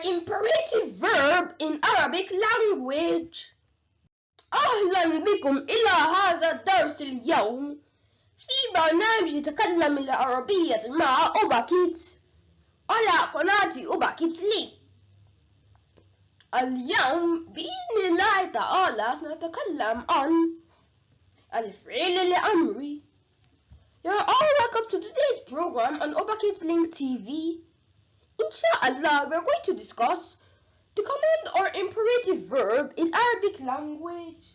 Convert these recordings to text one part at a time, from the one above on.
imperative verb in Arabic language. أهلا بكم إلى هذا الدرس اليوم في برنامج يتكلم العربية مع ObaKids على قناة ObaKids لي. اليوم بإذن الله تعالى سنتكلم عن الفعل الأمر. You're all welcome to today's program on ObaKids Link TV. Inshallah, we're going to discuss the command or imperative verb in Arabic language.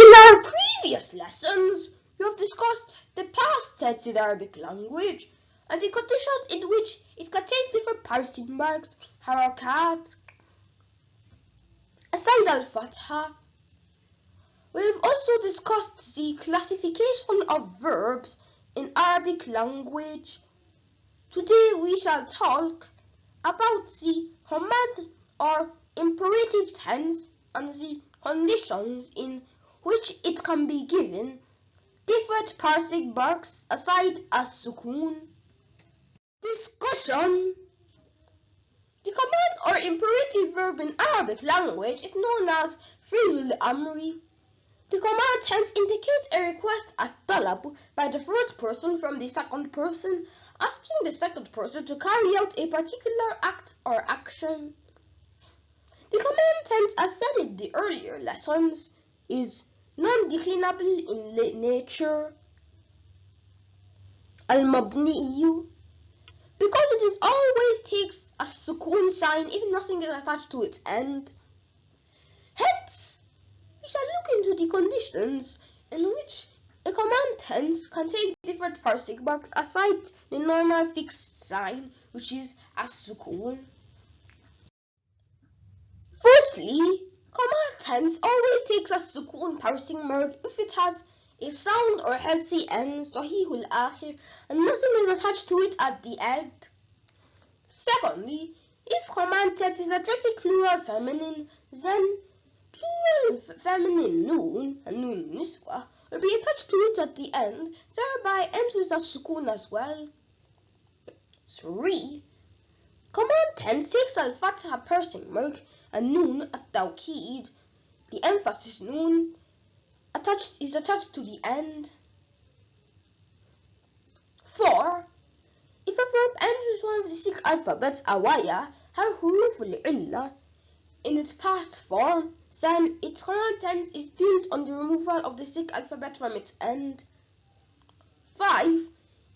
In our previous lessons, we have discussed the past tense in Arabic language and the conditions in which it contains different parsing marks, harakat, aside al-fatha. We have also discussed the classification of verbs in Arabic language. Today we shall talk about the command or imperative tense and the conditions in which it can be given different parsing marks aside as-sukun. Discussion. The command or imperative verb in Arabic language is known as فعل الأمر. The command tense indicates a request at-talab by the first person from the second person, asking the second person to carry out a particular act or action. The command tense, as said in the earlier lessons, is non-declinable in nature, al-mabniyu, because it is always takes a sukun sign if nothing is attached to its end. Hence, we shall look into the conditions in which a command tense contains different parsing marks aside the normal fixed sign, which is as-sukun. Firstly, command tense always takes a sukun parsing mark if it has a sound or healthy end, sahihul akhir, and nothing is attached to it at the end. Secondly, if command tense is addressing plural feminine, then plural feminine noon and noon niswa will be attached to it at the end, thereby ends with a sukun as well. 3. Command tense takes al-fatha parsing mark and noon at-tawkid, the emphasis noon, is attached to the end. 4. If a verb ends with one of the 6 alphabets awaya, have huruf al-illa, in its past form, then its command tense is built on the removal of the 6 alphabet from its end. 5.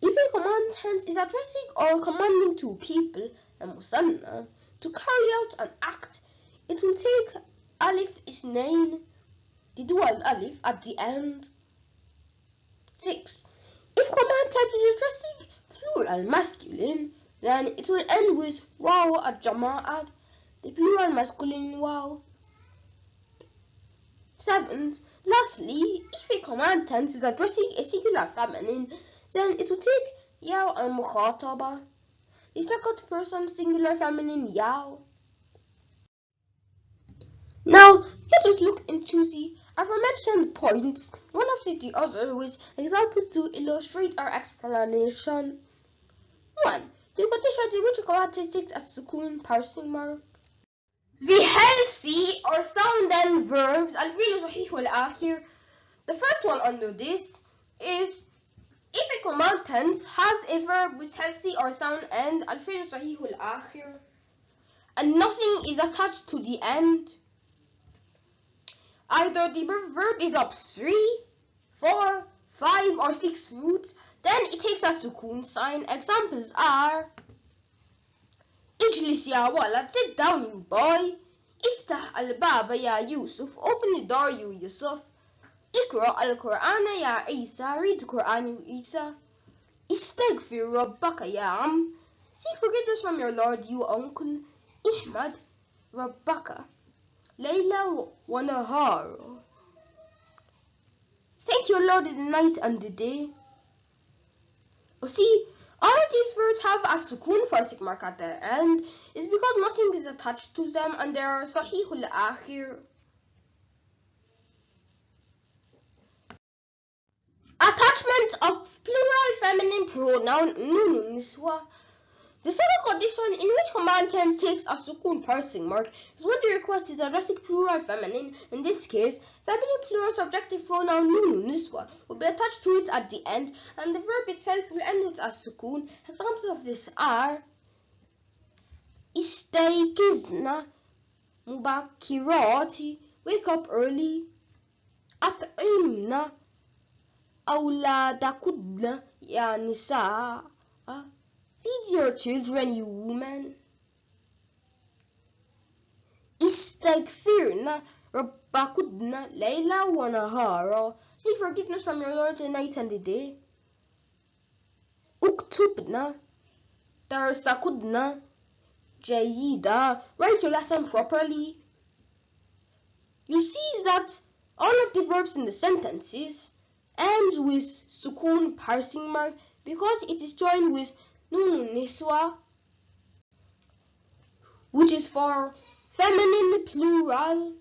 If a command tense is addressing or commanding 2 people, a musanna, to carry out an act, it will take alif isnain, the dual alif at the end. 6. If command tense is addressing plural masculine, then it will end with waw al-jama'at, the plural masculine waw. 7. Lastly, if a command tense is addressing a singular feminine, then it will take yaw al-mukhataba, the second person singular feminine yaw. Now, let us look into the aforementioned points, one after the other, with examples to illustrate our explanation. 1. The condition in which a command tense takes a sukun parsing mark. The healthy or sound end verbs, al-fi'l sahih al-akhir. The first one under this is if a command tense has a verb with healthy or sound end, al-fi'l sahih al-akhir, and nothing is attached to the end. Either the verb is of 3, 4, 5, or 6 roots, then it takes a sukun sign. Examples are Ijlis ya walad, sit down you boy. Iftah al-baba ya Yusuf, open the door you Yusuf. Ikra al-Qur'ana ya Isa, read the Quran you Isa. Istaghfir rabbaka ya am, seek forgiveness from your Lord you uncle. Ihmad rabbaka, Layla wa nahar, thank your Lord in the night and the day. See, all of these verbs have a sukun parsing mark at their end is because nothing is attached to them and they are sahihul akhir. A Attachment of plural feminine pronoun nunu niswa. The second condition in which command tense takes a sukun parsing mark is when the request is addressing plural feminine. In this case, feminine plural subjective pronoun nunu niswa will be attached to it at the end, and the verb itself will end it as sukun. Examples of this are istaykizna mubakirati, wake up early. At'imna awladakudna ya nisa, feed your children, you women. Istaghfirna rabbakudna layla wa nahara, seek forgiveness from your Lord the night and the day. Uktubna darsakudna jayida, write your lesson properly. You see that all of the verbs in the sentences end with sukun parsing mark because it is joined with nunu niswa, which is for feminine plural.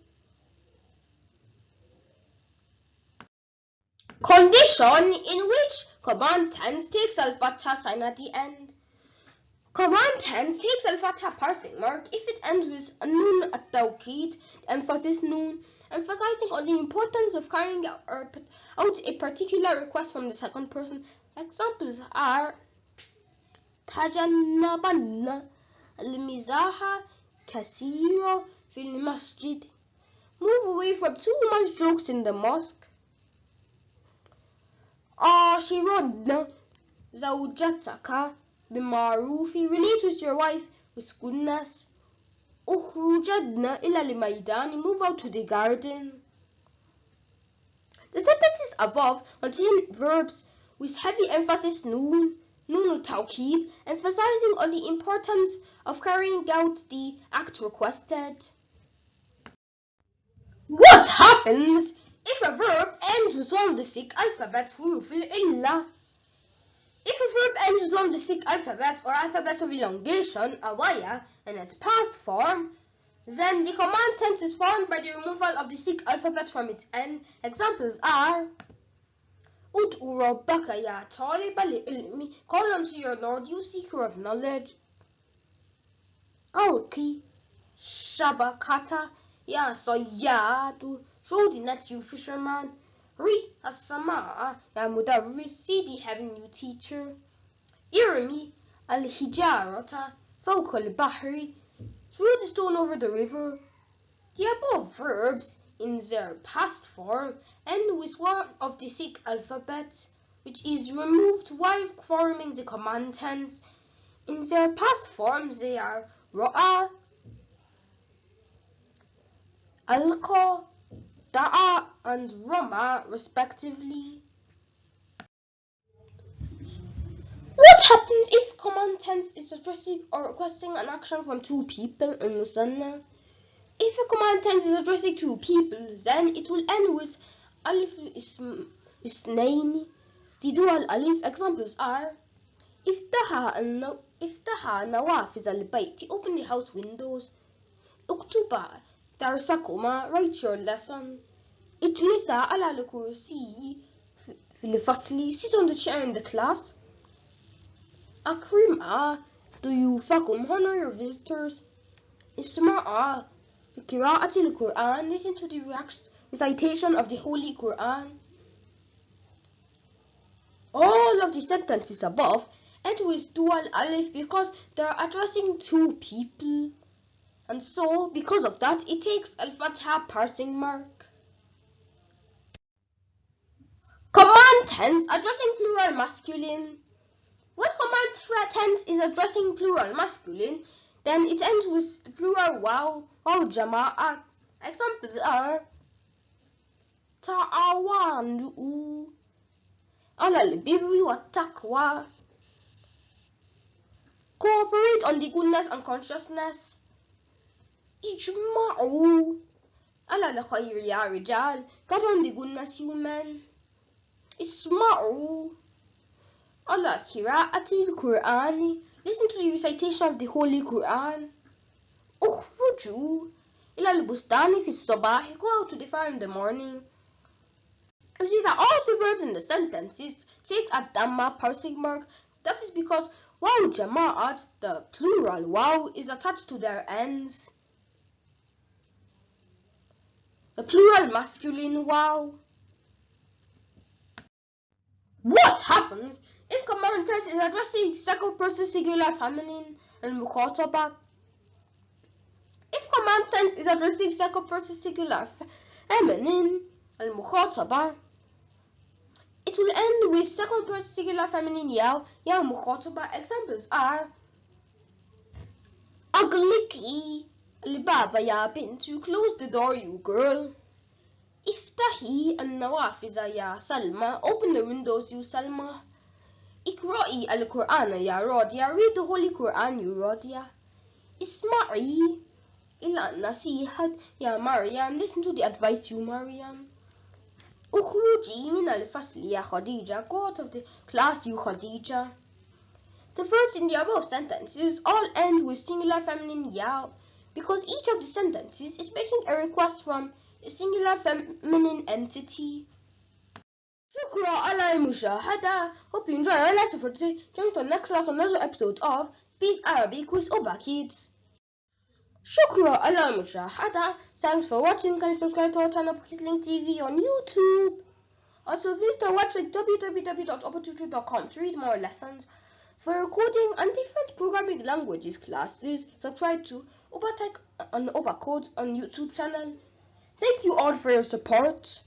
Condition in which command tense takes al-fatha sign at the end. Command tense takes al-fatha parsing mark if it ends with a nun at-tawqid, emphasis nun, emphasizing on the importance of carrying out a particular request from the second person. Examples are tajannabanna al-mizaha kasira fil masjid, move away from too much jokes in the mosque. Ashirodna zawjataka bimarufi, relate with your wife with goodness. Ukhrujadna ila al-maydani, move out to the garden. The sentences above contain verbs with heavy emphasis nun tawqid, emphasizing on the importance of carrying out the act requested. What happens if a verb ends with one of the six alphabets huruf al-illa? If a verb ends with one of the six alphabets or alphabets of elongation, awaya, in its past form, then the command tense is formed by the removal of the six alphabet from its end. Examples are Ud'u rabbaka ya taliba li'ilmi, call unto your Lord, you seeker of knowledge. Alqi shabakata ya sayyadu, throw the net, you fisherman. Ri as-samaa ya mudarris, see the heaven, you teacher. Irmi al-hijarata fawqa al-bahri, throw the stone over the river. The above verbs in their past form end with one of the six alphabets, which is removed while forming the command tense. In their past forms they are ra'a, alqa, da'a, and rama, respectively. What happens if command tense is addressing or requesting an action from two people in musanna? If a command tense is addressing two people, then it will end with alif isnaini, the dual alif. Examples are iftaha nawafiz al-bayt, open the house windows. Uktuba darsakuma, write your lesson. Ijlisa ala al-kursi fil fasli, sit on the chair in the class. Akrima duyufakum, honor your visitors. Isma'a qira'ati al-Quran, listen to the recitation of the Holy Quran. All of the sentences above end with dual alif because they are addressing two people, and so because of that it takes al-fatha parsing mark. Command tense addressing plural masculine. When command tense is addressing plural masculine, then it ends with the plural waw jama'a. Examples are ta'awanu ala al-birri wa taqwa, cooperate on the goodness and consciousness. Ijma'u ala al-khayri ya rijal, gather on the goodness, you men. Isma'u ala qira'ati al-Qur'ani, listen to the recitation of the Holy Quran. Ukhruju ila al-bustani fi as-sabah, go out to the farm in the morning. You see that all of the verbs in the sentences take a Dhamma parsing mark. That is because Waw Jama'at, the plural Waw, is attached to their ends. The plural masculine Waw. What happens if command tense is addressing second person singular feminine and mukhataba? If command tense is addressing second person singular feminine and mukhataba, it will end with second person singular feminine ya mukhataba. Examples are Agliki al-baba ya bint, you close the door, you girl. Iftahi al-nawafiza ya Salma, open the windows, you Salma. Ikra'i al-Qur'ana ya Radia, read the Holy Quran, you Radia. Isma'i ila nasihat ya Maryam, listen to the advice, you Maryam. Ukhruji min al-fasli ya Khadija, go out of the class, you Khadija. The verbs in the above sentences all end with singular feminine ya because each of the sentences is making a request from a singular feminine entity. Shukra ala mushahada. Hope you enjoy our lesson for today. Join us on the next class on another episode of Speak Arabic with ObaKids. Shukra ala mushahada. Thanks for watching. Can you subscribe to our channel ObaKids Link TV on YouTube? Also visit our website www.obatutor.com to read more lessons. For recording and different programming languages classes, subscribe to ObaTech and ObaCodes on YouTube channel. Thank you all for your support.